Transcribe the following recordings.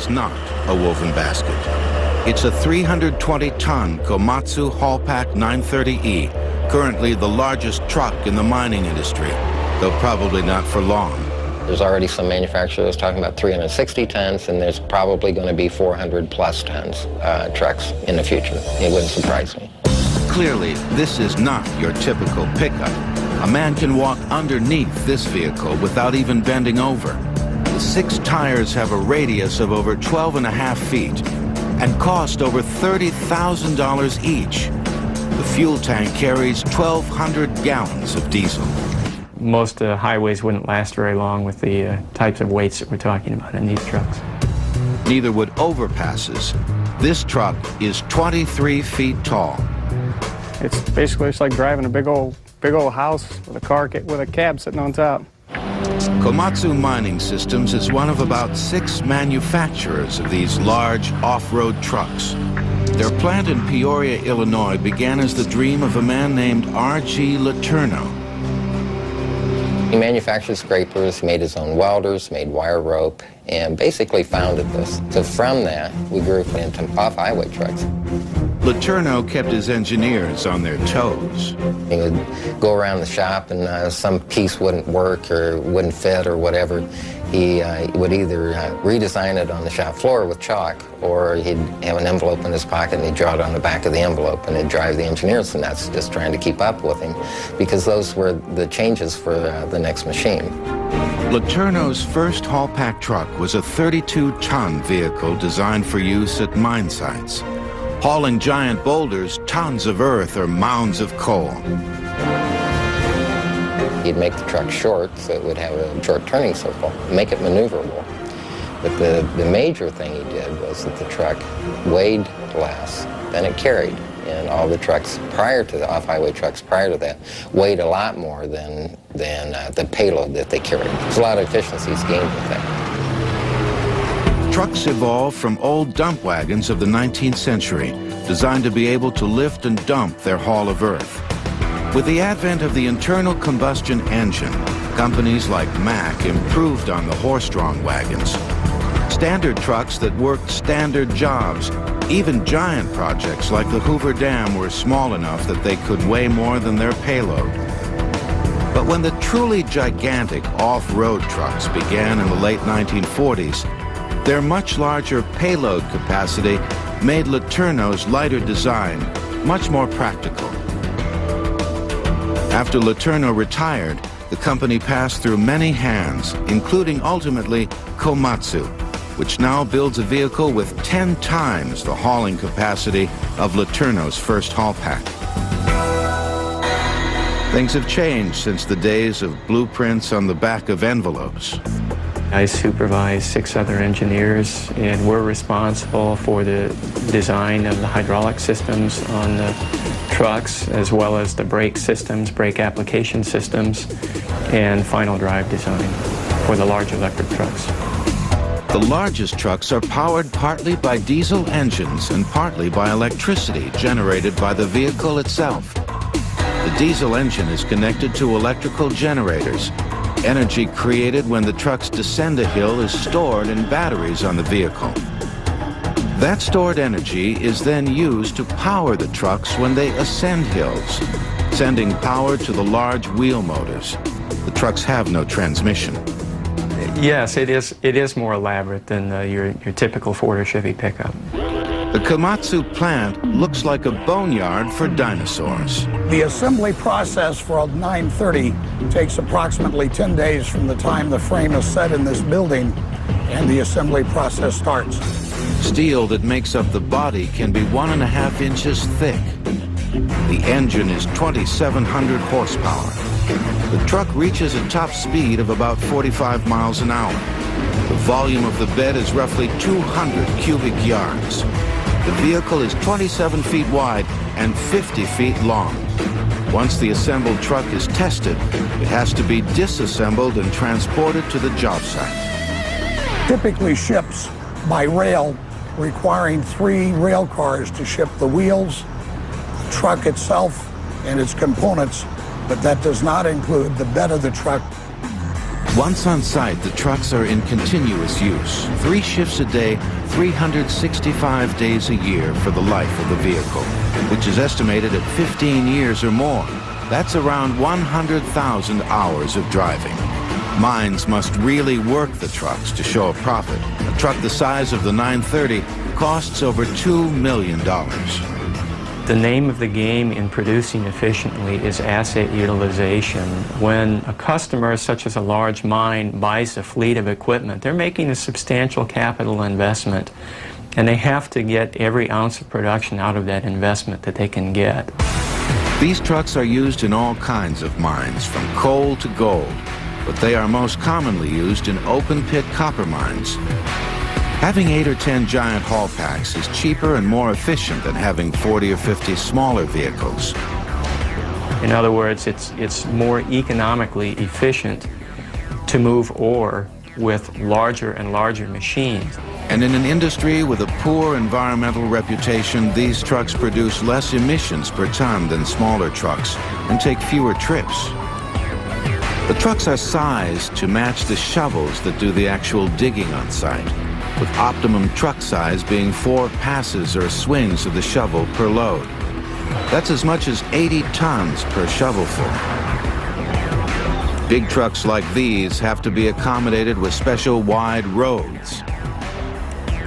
is not a woven basket. It's a 320-ton Komatsu Haulpak 930E, currently the largest truck in the mining industry, though probably not for long. There's already some manufacturers talking about 360 tons, and there's probably going to be 400-plus tons trucks in the future. It wouldn't surprise me. Clearly, this is not your typical pickup. A man can walk underneath this vehicle without even bending over. The 6 tires have a radius of over 12.5 feet and cost over $30,000 each. The fuel tank carries 1,200 gallons of diesel. Most highways wouldn't last very long with the types of weights that we're talking about in these trucks. Neither would overpasses. This truck is 23 feet tall. It's basically like driving a big old house with a cab sitting on top. Komatsu Mining Systems is one of about 6 manufacturers of these large off-road trucks. Their plant in Peoria, Illinois began as the dream of a man named R.G. Letourneau. He manufactured scrapers, made his own welders, made wire rope, and basically founded this. So from that, we grew into off-highway trucks. Letourneau kept his engineers on their toes. He would go around the shop and some piece wouldn't work or wouldn't fit or whatever. He would either redesign it on the shop floor with chalk, or he'd have an envelope in his pocket and he'd draw it on the back of the envelope, and it'd drive the engineers nuts just trying to keep up with him, because those were the changes for the next machine. Letourneau's first Haulpak truck was a 32-ton vehicle designed for use at mine sites, hauling giant boulders, tons of earth, or mounds of coal. He'd make the truck short so it would have a short turning circle, make it maneuverable. But the major thing he did was that the truck weighed less than it carried. And all the trucks prior to the off-highway trucks prior to that weighed a lot more than the payload that they carried. There's a lot of efficiencies gained with that. Trucks evolved from old dump wagons of the 19th century, designed to be able to lift and dump their haul of earth. With the advent of the internal combustion engine, companies like Mack improved on the horse-drawn wagons. Standard trucks that worked standard jobs, even giant projects like the Hoover Dam, were small enough that they could weigh more than their payload. But when the truly gigantic off-road trucks began in the late 1940s, their much larger payload capacity made Letourneau's lighter design much more practical. After Letourneau retired, the company passed through many hands, including ultimately Komatsu, which now builds a vehicle with 10 times the hauling capacity of Letourneau's first Haulpak. Things have changed since the days of blueprints on the back of envelopes. I supervise 6 other engineers, and we're responsible for the design of the hydraulic systems on the trucks, as well as the brake systems, brake application systems, and final drive design for the large electric trucks. The largest trucks are powered partly by diesel engines and partly by electricity generated by the vehicle itself. The diesel engine is connected to electrical generators. Energy created when the trucks descend a hill is stored in batteries on the vehicle. That stored energy is then used to power the trucks when they ascend hills, sending power to the large wheel motors. The trucks have no transmission. Yes, it is more elaborate than your typical Ford or Chevy pickup. The Komatsu plant looks like a boneyard for dinosaurs. The assembly process for a 930 takes approximately 10 days from the time the frame is set in this building and the assembly process starts. Steel that makes up the body can be 1.5 inches thick. The engine is 2,700 horsepower. The truck reaches a top speed of about 45 miles an hour. The volume of the bed is roughly 200 cubic yards. The vehicle is 27 feet wide and 50 feet long. Once the assembled truck is tested, it has to be disassembled and transported to the job site. Typically ships by rail, requiring 3 rail cars to ship the wheels, the truck itself, and its components, but that does not include the bed of the truck. Once on site, the trucks are in continuous use, 3 shifts a day, 365 days a year for the life of the vehicle, which is estimated at 15 years or more. That's around 100,000 hours of driving. Mines must really work the trucks to show a profit. A truck the size of the 930 costs over $2 million. The name of the game in producing efficiently is asset utilization. When a customer, such as a large mine, buys a fleet of equipment, they're making a substantial capital investment, and they have to get every ounce of production out of that investment that they can get. These trucks are used in all kinds of mines, from coal to gold, but they are most commonly used in open-pit copper mines. Having 8 or 10 giant haul packs is cheaper and more efficient than having 40 or 50 smaller vehicles. In other words, it's more economically efficient to move ore with larger and larger machines. And in an industry with a poor environmental reputation, these trucks produce less emissions per ton than smaller trucks and take fewer trips. The trucks are sized to match the shovels that do the actual digging on site, with optimum truck size being 4 passes or swings of the shovel per load. That's as much as 80 tons per shovelful. Big trucks like these have to be accommodated with special wide roads.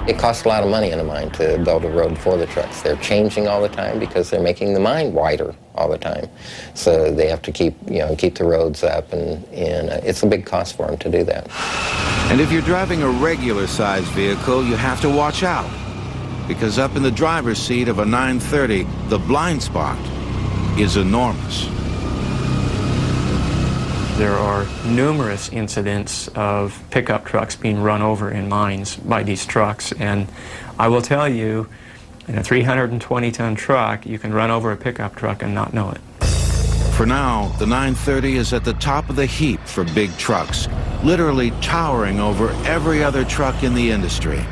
It costs a lot of money in a mine to build a road for the trucks. They're changing all the time because they're making the mine wider all the time. So they have to keep the roads up, and it's a big cost for them to do that. And if you're driving a regular-sized vehicle, you have to watch out, because up in the driver's seat of a 930, the blind spot is enormous. There are numerous incidents of pickup trucks being run over in mines by these trucks, and I will tell you, in a 320-ton truck, you can run over a pickup truck and not know it. For now, the 930 is at the top of the heap for big trucks, literally towering over every other truck in the industry.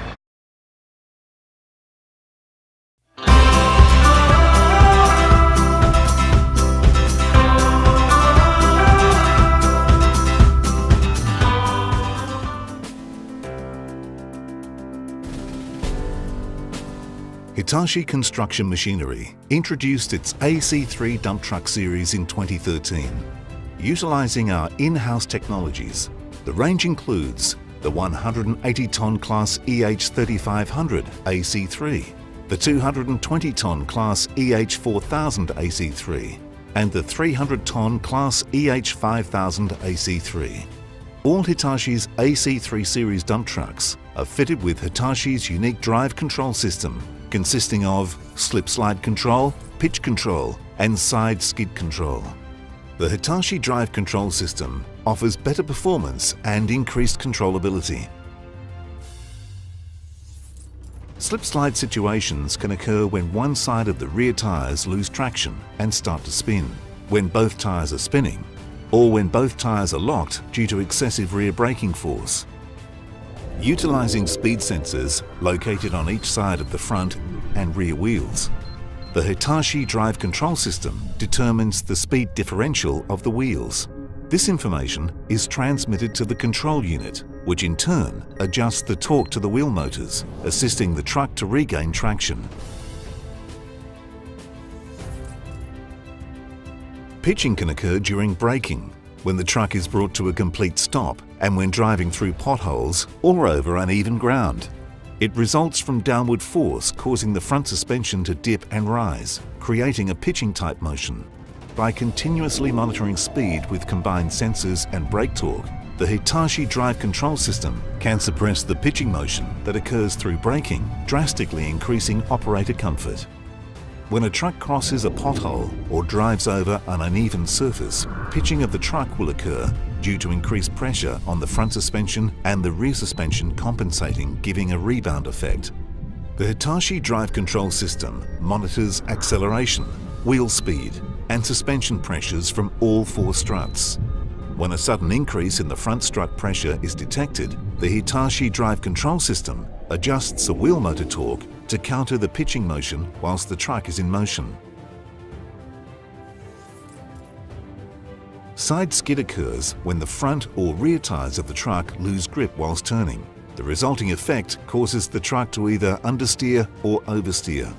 Hitachi Construction Machinery introduced its AC3 dump truck series in 2013. Utilizing our in-house technologies, the range includes the 180-ton class EH3500 AC3, the 220-ton class EH4000 AC3, and the 300-ton class EH5000 AC3. All Hitachi's AC3 series dump trucks are fitted with Hitachi's unique drive control system, consisting of slip-slide control, pitch control, and side skid control. The Hitachi drive control system offers better performance and increased controllability. Slip-slide situations can occur when one side of the rear tyres lose traction and start to spin, when both tyres are spinning, or when both tyres are locked due to excessive rear braking force. Utilizing speed sensors located on each side of the front and rear wheels, the Hitachi drive control system determines the speed differential of the wheels. This information is transmitted to the control unit, which in turn adjusts the torque to the wheel motors, assisting the truck to regain traction. Pitching can occur during braking, when the truck is brought to a complete stop, and when driving through potholes or over uneven ground. It results from downward force causing the front suspension to dip and rise, creating a pitching type motion. By continuously monitoring speed with combined sensors and brake torque, the Hitachi drive control system can suppress the pitching motion that occurs through braking, drastically increasing operator comfort. When a truck crosses a pothole or drives over an uneven surface, pitching of the truck will occur due to increased pressure on the front suspension and the rear suspension compensating, giving a rebound effect. The Hitachi drive control system monitors acceleration, wheel speed, and suspension pressures from all 4 struts. When a sudden increase in the front strut pressure is detected, the Hitachi drive control system adjusts the wheel motor torque to counter the pitching motion whilst the truck is in motion. Side skid occurs when the front or rear tires of the truck lose grip whilst turning. The resulting effect causes the truck to either understeer or oversteer.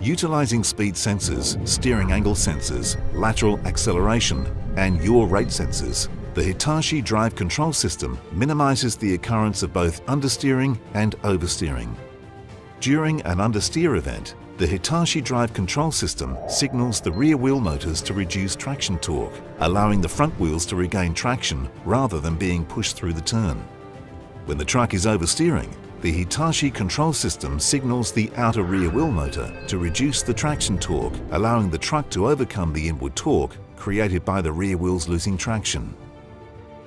Utilizing speed sensors, steering angle sensors, lateral acceleration, and yaw rate sensors, the Hitachi drive control system minimizes the occurrence of both understeering and oversteering. During an understeer event, the Hitachi drive control system signals the rear wheel motors to reduce traction torque, allowing the front wheels to regain traction rather than being pushed through the turn. When the truck is oversteering, the Hitachi control system signals the outer rear wheel motor to reduce the traction torque, allowing the truck to overcome the inward torque created by the rear wheels losing traction.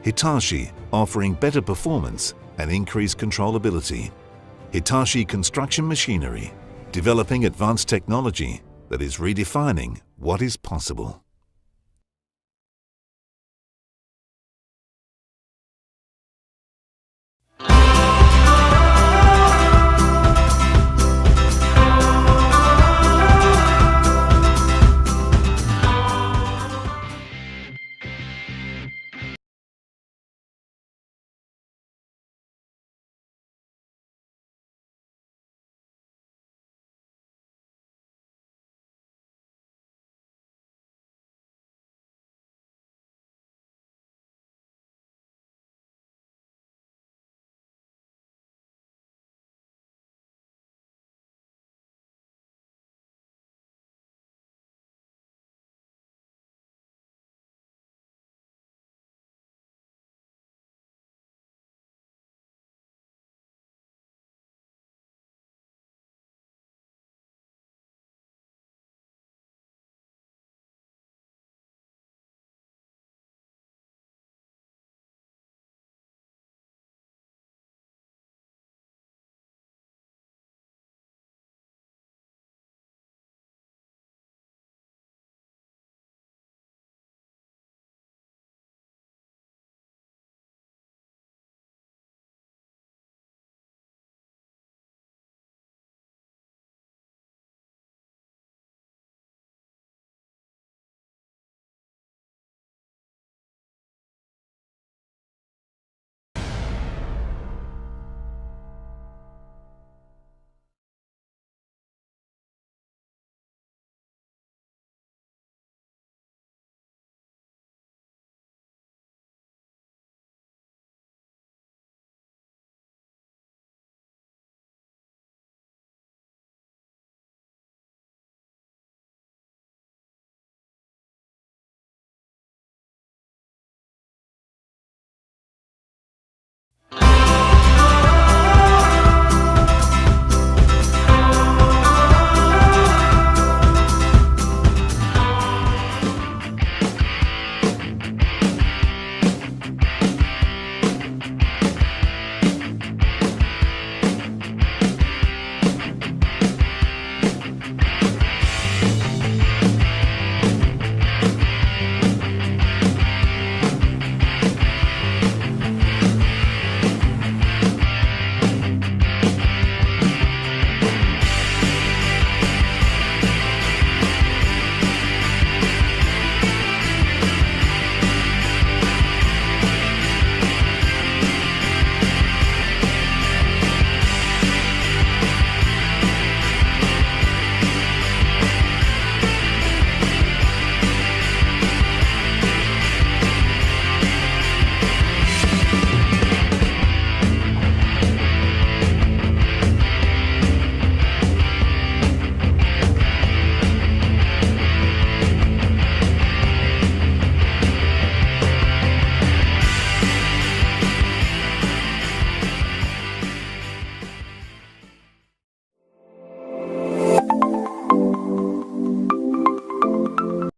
Hitachi, offering better performance and increased controllability. Hitachi Construction Machinery, developing advanced technology that is redefining what is possible.